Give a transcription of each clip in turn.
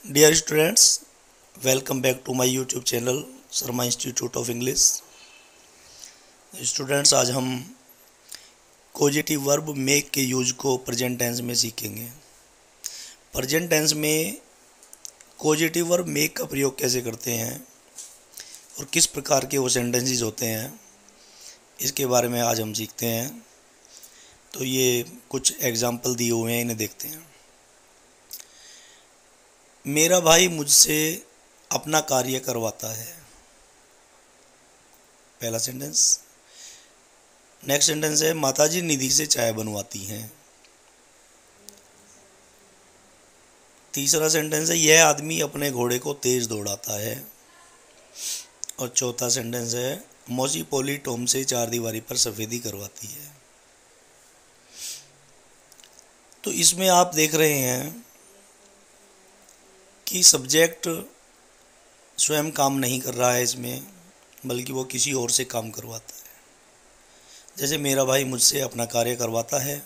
Dear students, welcome back to my YouTube channel Sharma institute of English. Students, आज हम causative verb make के use को present tense में सीखेंगे। प्रेजेंट टेंस में कोजेटिव वर्ब मेक का प्रयोग कैसे करते हैं और किस प्रकार के वो सेंटेंसेस होते हैं, इसके बारे में आज हम सीखते हैं। तो ये कुछ एग्जाम्पल दिए हुए हैं, इन्हें देखते हैं। मेरा भाई मुझसे अपना कार्य करवाता है, पहला सेंटेंस। नेक्स्ट सेंटेंस है माताजी निधि से चाय बनवाती हैं। तीसरा सेंटेंस है यह आदमी अपने घोड़े को तेज दौड़ाता है। और चौथा सेंटेंस है मौसी पोली टॉम से चारदीवारी पर सफेदी करवाती है। तो इसमें आप देख रहे हैं कि सब्जेक्ट स्वयं काम नहीं कर रहा है इसमें, बल्कि वो किसी और से काम करवाता है। जैसे मेरा भाई मुझसे अपना कार्य करवाता है,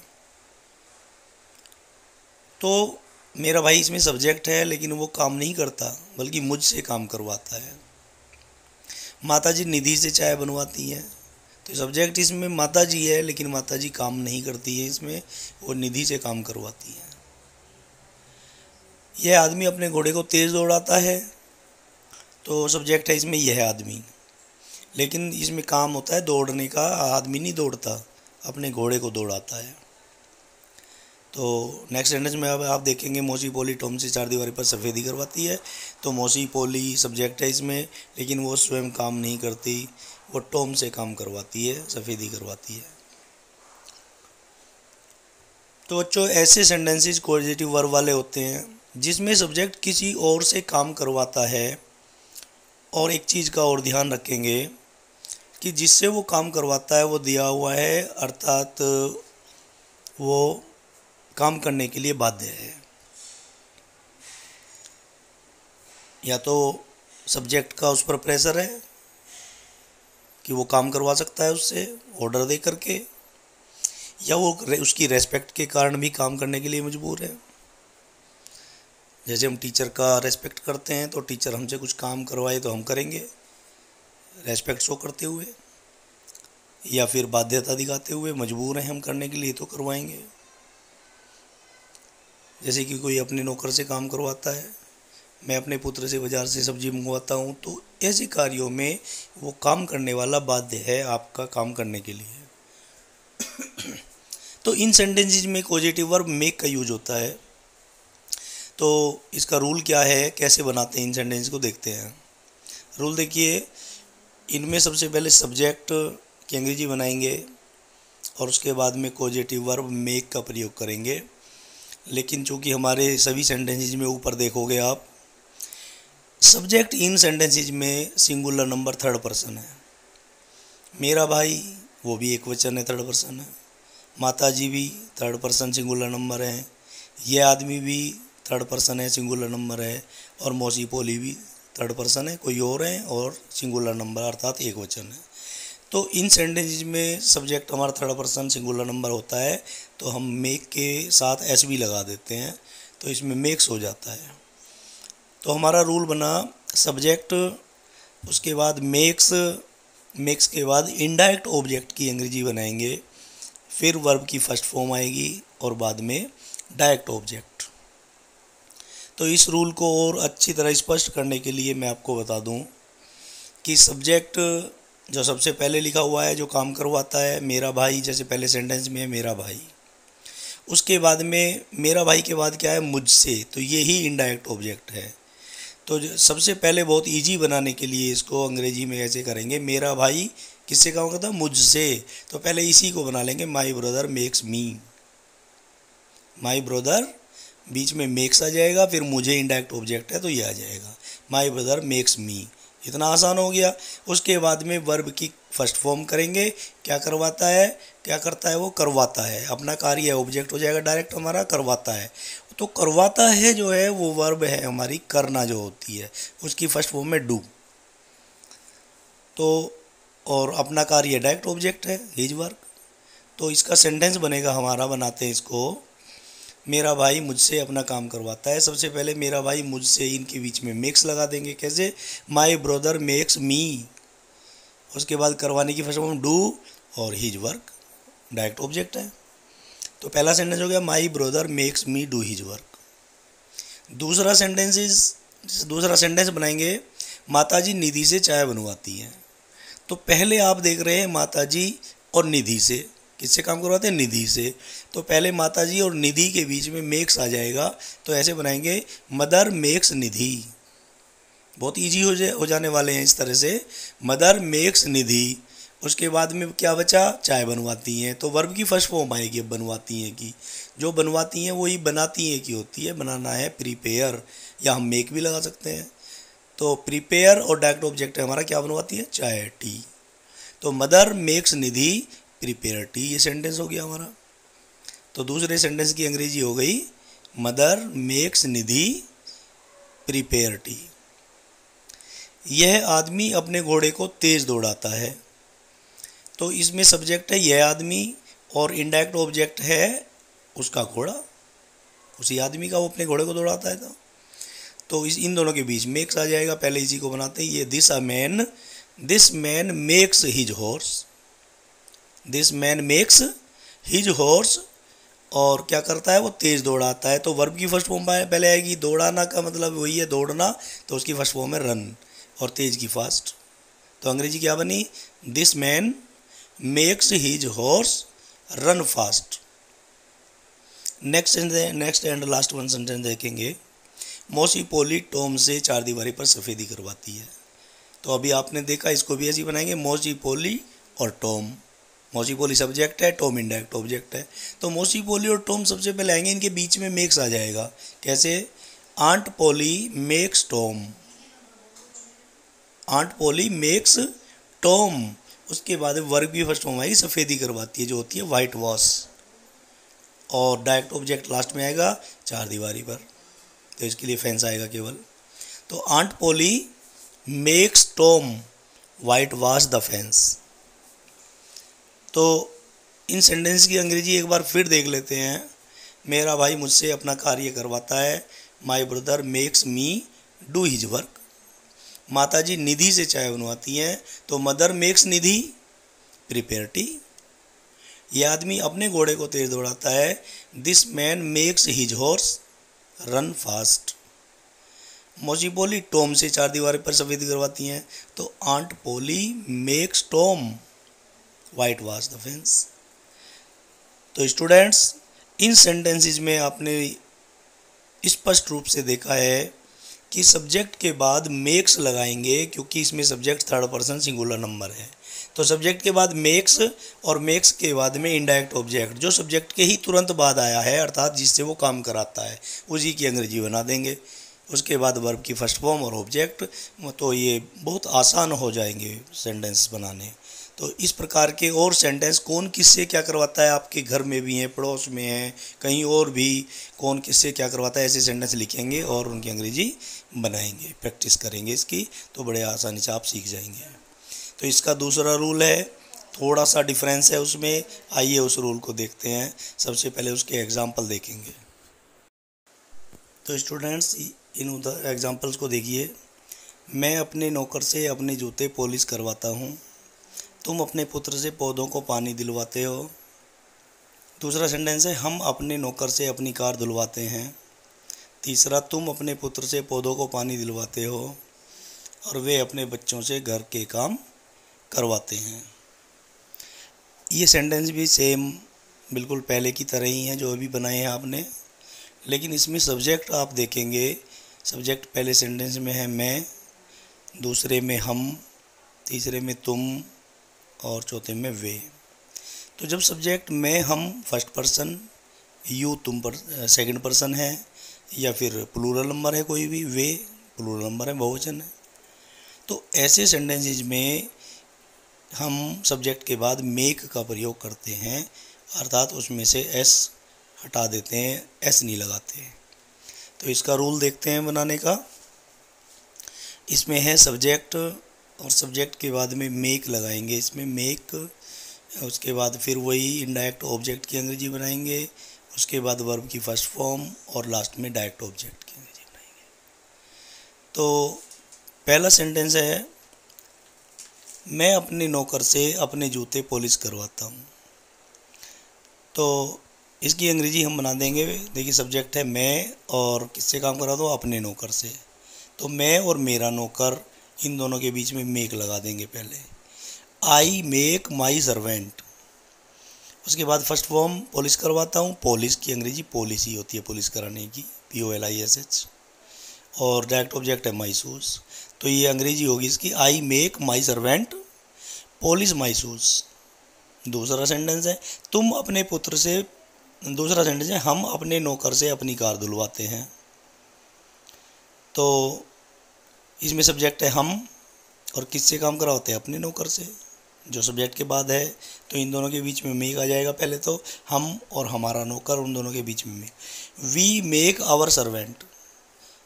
तो मेरा भाई इसमें सब्जेक्ट है, लेकिन वो काम नहीं करता बल्कि मुझसे काम करवाता है। माताजी निधि से चाय बनवाती हैं, तो सब्जेक्ट इसमें माताजी है, लेकिन माताजी काम नहीं करती है इसमें, वो निधि से काम करवाती है। यह आदमी अपने घोड़े को तेज़ दौड़ाता है, तो सब्जेक्ट है इसमें यह आदमी, लेकिन इसमें काम होता है दौड़ने का। आदमी नहीं दौड़ता, अपने घोड़े को दौड़ाता है। तो नेक्स्ट सेंटेंस में अब आप देखेंगे मौसी पोली टॉम से चारदीवारी पर सफेदी करवाती है। तो मौसी पोली सब्जेक्ट है इसमें, लेकिन वो स्वयं काम नहीं करती, वो टॉम से काम करवाती है, सफेदी करवाती है। तो बच्चों, ऐसे सेंटेंसेस कोजेटिव वर्ब वाले होते हैं जिसमें सब्जेक्ट किसी और से काम करवाता है। और एक चीज़ का और ध्यान रखेंगे कि जिससे वो काम करवाता है वो दिया हुआ है, अर्थात वो काम करने के लिए बाध्य है। या तो सब्जेक्ट का उस पर प्रेशर है कि वो काम करवा सकता है उससे ऑर्डर दे करके, या वो उसकी रेस्पेक्ट के कारण भी काम करने के लिए मजबूर है। जैसे हम टीचर का रेस्पेक्ट करते हैं, तो टीचर हमसे कुछ काम करवाए तो हम करेंगे रेस्पेक्ट शो करते हुए, या फिर बाध्यता दिखाते हुए, मजबूर हैं हम करने के लिए तो करवाएंगे। जैसे कि कोई अपने नौकर से काम करवाता है, मैं अपने पुत्र से बाज़ार से सब्जी मंगवाता हूँ, तो ऐसे कार्यों में वो काम करने वाला बाध्य है आपका काम करने के लिए। तो इन सेंटेंसेस में कोजेटिव वर्ब मेक का यूज होता है। तो इसका रूल क्या है, कैसे बनाते हैं इन सेंटेंस को, देखते हैं। रूल देखिए, इनमें सबसे पहले सब्जेक्ट की अंग्रेजी बनाएंगे और उसके बाद में कोजेटिव वर्ब मेक का प्रयोग करेंगे। लेकिन चूंकि हमारे सभी सेंटेंसेस में ऊपर देखोगे आप, सब्जेक्ट इन सेंटेंसेस में सिंगुलर नंबर थर्ड पर्सन है। मेरा भाई वो भी एक वचन है, थर्ड पर्सन है। माताजी भी थर्ड पर्सन सिंगुलर नंबर है। यह आदमी भी थर्ड पर्सन है, सिंगुलर नंबर है। और मौसी पोली भी थर्ड पर्सन है, कोई और है, और सिंगुलर नंबर अर्थात एक वचन है। तो इन सेंटेंसेस में सब्जेक्ट हमारा थर्ड पर्सन सिंगुलर नंबर होता है, तो हम मेक के साथ एस भी लगा देते हैं, तो इसमें मेक्स हो जाता है। तो हमारा रूल बना सब्जेक्ट, उसके बाद मेक्स, मेक्स के बाद इनडायरेक्ट ऑब्जेक्ट की अंग्रेजी बनाएंगे, फिर वर्ब की फर्स्ट फॉर्म आएगी और बाद में डायरेक्ट ऑब्जेक्ट। तो इस रूल को और अच्छी तरह स्पष्ट करने के लिए मैं आपको बता दूं कि सब्जेक्ट जो सबसे पहले लिखा हुआ है, जो काम करवाता है, मेरा भाई, जैसे पहले सेंटेंस में है मेरा भाई, उसके बाद में मेरा भाई के बाद क्या है, मुझसे, तो ये ही इनडायरेक्ट ऑब्जेक्ट है। तो सबसे पहले बहुत इजी बनाने के लिए इसको अंग्रेजी में ऐसे करेंगे, मेरा भाई किससे काम करता है, मुझसे, तो पहले इसी को बना लेंगे, my brother makes me. My brother बीच में मेक्स आ जाएगा, फिर मुझे इनडायरेक्ट ऑब्जेक्ट है तो ये आ जाएगा, माई ब्रदर मेक्स मी। इतना आसान हो गया। उसके बाद में वर्ब की फर्स्ट फॉर्म करेंगे, क्या करवाता है, क्या करता है, वो करवाता है, अपना कार्य ऑब्जेक्ट हो जाएगा डायरेक्ट हमारा, करवाता है। तो करवाता है जो है वो वर्ब है हमारी करना जो होती है, उसकी फर्स्ट फॉर्म में डू। तो और अपना कार्य डायरेक्ट ऑब्जेक्ट है, हिज वर्क। तो इसका सेंटेंस बनेगा हमारा, बनाते हैं इसको, मेरा भाई मुझसे अपना काम करवाता है। सबसे पहले मेरा भाई मुझसे, इनके बीच में मेक्स लगा देंगे। कैसे? माई ब्रदर मेक्स मी। उसके बाद करवाने की फर्स्ट फॉर्म डू और हिज वर्क, डायरेक्ट ऑब्जेक्ट है। तो पहला सेंटेंस हो गया माई brother makes me do his work. दूसरा सेंटेंस बनाएंगे माताजी निधि से चाय बनवाती हैं। तो पहले आप देख रहे हैं माताजी और निधि से, किससे काम करवाते हैं? निधि से। तो पहले माताजी और निधि के बीच में मेक्स आ जाएगा, तो ऐसे बनाएंगे मदर मेक्स निधि। बहुत इजी हो जाने वाले हैं इस तरह से। मदर मेक्स निधि। उसके बाद में क्या बचा? चाय बनवाती हैं। तो वर्ब की फर्स्ट फॉर्म आएगी अब बनवाती हैं की। जो बनवाती हैं वही बनाती हैं की होती है। बनाना है प्रिपेयर, या हम मेक भी लगा सकते हैं। तो प्रिपेयर और डायरेक्ट ऑब्जेक्ट है हमारा, क्या बनवाती है? चाय, टी। तो मदर मेक्स निधि प्रिपेयर टी, ये सेंटेंस हो गया हमारा। तो दूसरे सेंटेंस की अंग्रेजी हो गई मदर मेक्स निधि प्रिपेयर टी। यह आदमी अपने घोड़े को तेज दौड़ाता है। तो इसमें सब्जेक्ट है यह आदमी और इनडायरेक्ट ऑब्जेक्ट है उसका घोड़ा, उसी आदमी का, वो अपने घोड़े को दौड़ाता है। तो इन दोनों के बीच मेक्स आ जाएगा। पहले इसी को बनाते हैं। ये this man makes his horse. This man makes his horse, और क्या करता है? वो तेज दौड़ाता है। तो वर्ब की फर्स्ट फॉर्म पहले आएगी। दौड़ाना का मतलब वही है दौड़ना, तो उसकी फर्स्ट फॉर्म है रन, और तेज की फास्ट। तो अंग्रेजी क्या बनी? This man makes his horse run fast. Next and last one sentence देखेंगे। मौसी पोली टॉम से चारदीवारी पर सफ़ेदी करवाती है। तो अभी आपने देखा, इसको भी ऐसे बनाएंगे मौसी पोली और टॉम। मौसी पोली सब्जेक्ट है, टॉम इनडायरेक्ट ऑब्जेक्ट है। तो मौसी पोली और टॉम सबसे पहले आएंगे, इनके बीच में मेक्स आ जाएगा। कैसे? Aunt Polly makes Tom. Aunt Polly makes Tom. उसके बाद वर्ब की फर्स्ट फॉर्म आएगी सफ़ेदी करवाती है, जो होती है वाइट वॉश, और डायरेक्ट ऑब्जेक्ट लास्ट में आएगा चारदीवारी पर। तो इसके लिए फेंस आएगा केवल। तो aunt Polly makes Tom whitewash the fence. तो इन सेंटेंस की अंग्रेजी एक बार फिर देख लेते हैं। मेरा भाई मुझसे अपना कार्य करवाता है। माई brother makes me do his work. माताजी निधि से चाय बनवाती हैं। तो मदर मेक्स निधि प्रिपेयर टी। यह आदमी अपने घोड़े को तेज दौड़ाता है। This man makes his horse run fast. मौसी पोली टॉम से चारदीवारी पर सफ़ेदी करवाती हैं। तो aunt Polly makes Tom whitewash the fence. तो स्टूडेंट्स, इन सेंटेंसेस में आपने स्पष्ट रूप से देखा है कि सब्जेक्ट के बाद मेक्स लगाएंगे, क्योंकि इसमें subject third person singular number है। तो सब्जेक्ट के बाद मेक्स, और मेक्स के बाद में इनडायरेक्ट ऑब्जेक्ट जो सब्जेक्ट के ही तुरंत बाद आया है, अर्थात जिससे वो काम कराता है, उसी की अंग्रेजी बना देंगे। उसके बाद वर्ब की फर्स्ट फॉर्म और ऑब्जेक्ट। तो ये बहुत आसान हो जाएंगे सेंटेंस बनाने। तो इस प्रकार के और सेंटेंस कौन किससे क्या करवाता है, आपके घर में भी हैं, पड़ोस में हैं, कहीं और भी कौन किससे क्या करवाता है, ऐसे सेंटेंस लिखेंगे और उनकी अंग्रेजी बनाएंगे, प्रैक्टिस करेंगे इसकी, तो बड़े आसानी से आप सीख जाएंगे। तो इसका दूसरा रूल है, थोड़ा सा डिफरेंस है उसमें। आइए उस रूल को देखते हैं। सबसे पहले उसके एग्जाम्पल देखेंगे। तो स्टूडेंट्स, इन एग्जाम्पल्स को देखिए। मैं अपने नौकर से अपने जूते पॉलिश करवाता हूँ। तुम अपने पुत्र से पौधों को पानी दिलवाते हो। दूसरा सेंटेंस है, हम अपने नौकर से अपनी कार धुलवाते हैं। तीसरा, तुम अपने पुत्र से पौधों को पानी दिलवाते हो और वे अपने बच्चों से घर के काम करवाते हैं। ये सेंटेंस भी सेम बिल्कुल पहले की तरह ही हैं जो अभी बनाए हैं आपने, लेकिन इसमें सब्जेक्ट आप देखेंगे। सब्जेक्ट पहले सेंटेंस में है मैं, दूसरे में हम, तीसरे में तुम और चौथे में वे। तो जब सब्जेक्ट मैं, हम फर्स्ट पर्सन, यू तुम पर सेकंड पर्सन है, या फिर प्लूरल नंबर है कोई भी, वे प्लूरल नंबर है, बहुवचन है, तो ऐसे सेंटेंसेज में हम सब्जेक्ट के बाद मेक का प्रयोग करते हैं, अर्थात उसमें से एस हटा देते हैं, एस नहीं लगाते। तो इसका रूल देखते हैं बनाने का। इसमें है सब्जेक्ट और सब्जेक्ट के बाद में मेक लगाएंगे, इसमें मेक, उसके बाद फिर वही इनडायरेक्ट ऑब्जेक्ट की अंग्रेजी बनाएंगे, उसके बाद वर्ब की फर्स्ट फॉर्म और लास्ट में डायरेक्ट ऑब्जेक्ट की अंग्रेजी बनाएंगे। तो पहला सेंटेंस है, मैं अपने नौकर से अपने जूते पॉलिश करवाता हूँ। तो इसकी अंग्रेजी हम बना देंगे, देखिए सब्जेक्ट है मैं और किससे काम कराता हूँ, अपने नौकर से। तो मैं और मेरा नौकर, इन दोनों के बीच में मेक लगा देंगे पहले। I make my servant. उसके बाद फर्स्ट फॉर्म पॉलिश करवाता हूँ, पॉलिश की अंग्रेजी पॉलिसी होती है, पॉलिश कराने की, POLISH। और डायरेक्ट ऑब्जेक्ट है माई शूज़। तो ये अंग्रेजी होगी इसकी, I make my servant polish my shoes. दूसरा सेंटेंस है, तुम अपने पुत्र से, दूसरा सेंटेंस है, हम अपने नौकर से अपनी कार धुलवाते हैं। तो इसमें सब्जेक्ट है हम और किससे काम कराते हैं, अपने नौकर से, जो सब्जेक्ट के बाद है। तो इन दोनों के बीच में मेक आ जाएगा, पहले तो हम और हमारा नौकर, उन दोनों के बीच में make. We make our servant.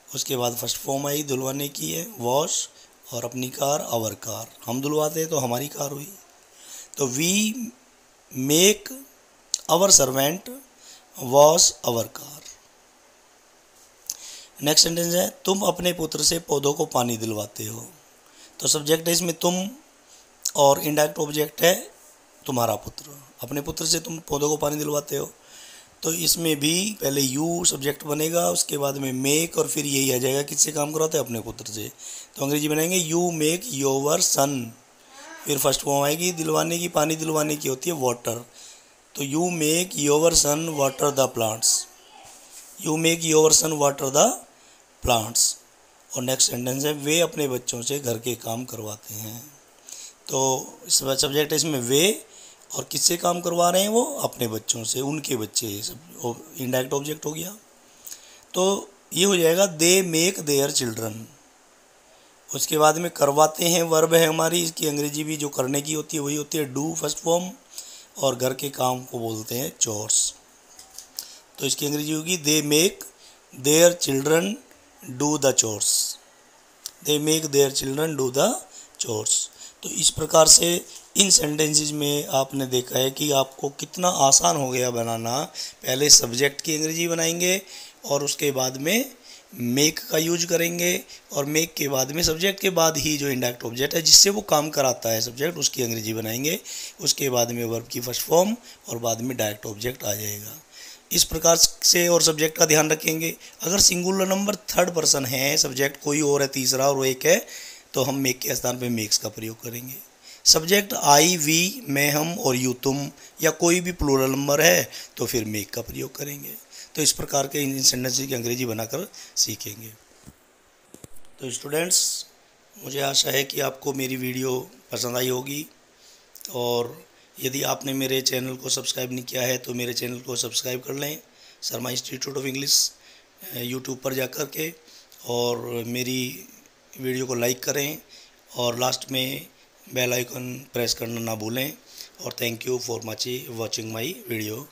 उसके बाद फर्स्ट फॉर्म आई धुलवाने की है, वॉश, और अपनी कार आवर कार, हम धुलवाते हैं तो हमारी कार हुई। तो we make our servant wash our car. Next sentence है, तुम अपने पुत्र से पौधों को पानी दिलवाते हो। तो सब्जेक्ट है इसमें तुम और इनडायरेक्ट ऑब्जेक्ट है तुम्हारा पुत्र। अपने पुत्र से तुम पौधों को पानी दिलवाते हो। तो इसमें भी पहले यू सब्जेक्ट बनेगा, उसके बाद में मेक, और फिर यही आ जाएगा किससे काम करवाते हैं, अपने पुत्र से। तो अंग्रेजी बनाएंगे यू मेक योर सन। फिर फर्स्ट फॉर्म आएगी दिलवाने की, पानी दिलवाने की होती है वाटर। तो you make your son water the plants. You make your son water the plants. और नेक्स्ट सेंटेंस है, वे अपने बच्चों से घर के काम करवाते हैं। तो इस सब्जेक्ट है इसमें वे, और किससे काम करवा रहे हैं वो, अपने बच्चों से, उनके बच्चे, सब इनडायरेक्ट ऑब्जेक्ट हो गया। तो ये हो जाएगा दे मेक देयर चिल्ड्रन। उसके बाद में करवाते हैं वर्ब है हमारी, इसकी अंग्रेजी भी जो करने की होती है वही होती है डू फर्स्ट फॉर्म, और घर के काम को बोलते हैं चोर्स। तो इसकी अंग्रेजी होगी they make their children do the chores. They make their children do the chores. तो इस प्रकार से इन सेंटेंसेस में आपने देखा है कि आपको कितना आसान हो गया बनाना। पहले सब्जेक्ट की अंग्रेजी बनाएंगे और उसके बाद में मेक का यूज करेंगे, और मेक के बाद में सब्जेक्ट के बाद ही जो इंडायरेक्ट ऑब्जेक्ट है जिससे वो काम कराता है सब्जेक्ट, उसकी अंग्रेजी बनाएंगे। उसके बाद में वर्ब की फर्स्ट फॉर्म और बाद में डायरेक्ट ऑब्जेक्ट आ जाएगा। इस प्रकार से और सब्जेक्ट का ध्यान रखेंगे। अगर सिंगुलर नंबर थर्ड पर्सन है, सब्जेक्ट कोई और है तीसरा और वो एक है, तो हम मेक के स्थान पे मेक्स का प्रयोग करेंगे। सब्जेक्ट आई वी मैं हम और यू तुम, या कोई भी प्लूरल नंबर है तो फिर मेक का प्रयोग करेंगे। तो इस प्रकार के इन सेंटेंसेस की अंग्रेजी बनाकर सीखेंगे। तो स्टूडेंट्स, मुझे आशा है कि आपको मेरी वीडियो पसंद आई होगी, और यदि आपने मेरे चैनल को सब्सक्राइब नहीं किया है तो मेरे चैनल को सब्सक्राइब कर लें, Sharma institute of English YouTube पर जाकर के, और मेरी वीडियो को लाइक करें, और लास्ट में बेल आइकन प्रेस करना ना भूलें। और thank you for watching my video.